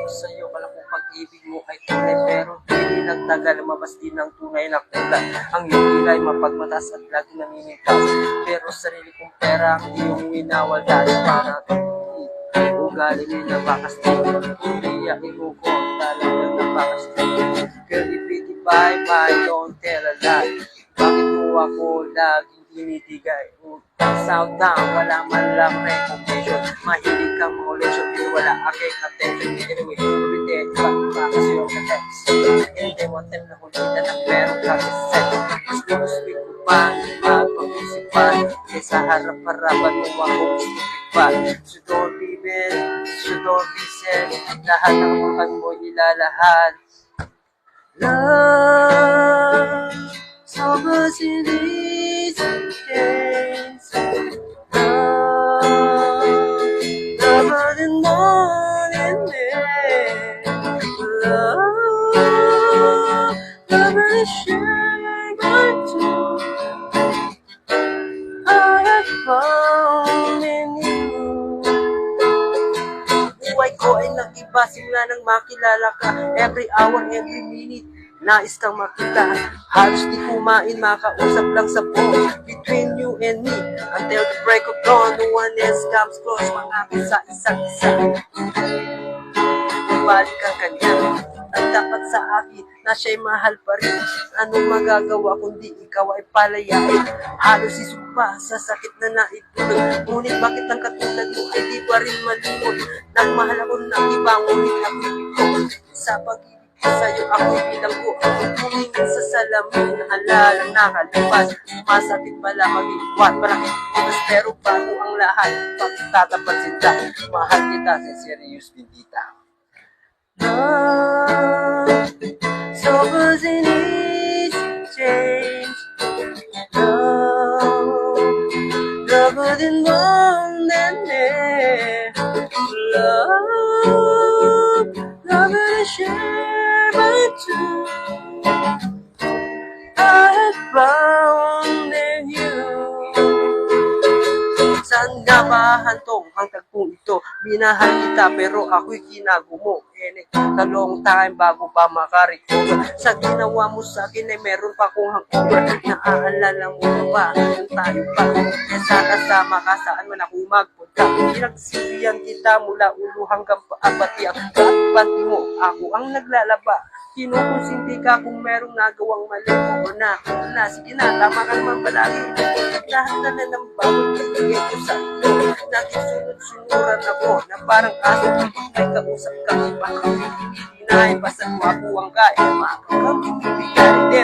ko sa'yo, kala ko pag-ibig mo ay tunay, pero hindi nagtagal, lumabas din ng tunay na kulay. Ang iyong kilay mapagmatas at lagi naninintas, pero sarili kong pera ang iyong winawaldas. Para ugali mo napakastig, hindi ako ko talagang napakastig. Girl, ibigay bye-bye, don't tell a lie. Bakit mo ako laging dinidigay? South down, wala man lang recognition. Mahilig kang molestion, pero wala aking attention. Anyway, ulitin, bakasyon sa text. Hindi mo time na hulitan ang meron kang set. Mas gusto ko pa magpag-isipan, kaysa harap-harapan mo ako istipan. So don't be bad, so don't be sad, lahat ng makan mo ilalahan. Love, so much it is against love, lover than more than me. Love, lover is shared by two. I have found in you. Buhay ko ay nag-iba simula nang makilala ka. Every hour, every minute, nais kang makita. Halos di kumain, makausap lang sa phone. Between you and me, until the break of dawn, no one else comes close. Mga sa isang isa, balik ang kanya. Ang dapat sa akin na siya'y mahal pa rin. Anong magagawa kundi ikaw ay palayain? Halos isumpa sa sakit na naitulog. Ngunit bakit ang katulad mo ay di pa rin malimot? Nagmahal ako ng iba, ngunit nag-ibig ko. Sa pag-ibig ko sa'yo ako'y bilanggo. Tumingin sa salamin, alalang nakalipas. Sumasakit pala mag-iwat, malaki putas. Pero bago ang lahat, pagtatapat sinta. Mahal kita, serious bindita. Love, so much it needs to change. Love, lover than one than me. Love, lover to share by two. I have found in you. Saan nga ba hantong ang tagpong ito? Minahal kita pero ako'y kinagumo. A long time bago pa makarecover. Sa ginawa mo sa akin ay meron pa kong hangover. Naaalala mo na ba kung tayo pa? Kaya sana sama ka saan man ako magpunta. Pinagsibihan kita mula ulo hanggang paabati. Ang pati mo, ako ang naglalaba. Kinukonsinti ka kung merong nagawang mali. O na, sige na, tama ka naman palagi. Lahat na ng bawal ibigay ko sa iyo. Naging sunod-sunuran ako na parang aso. May kausap ka iba. Hindi na ay basta mabuwang ka. Makakang bibigay.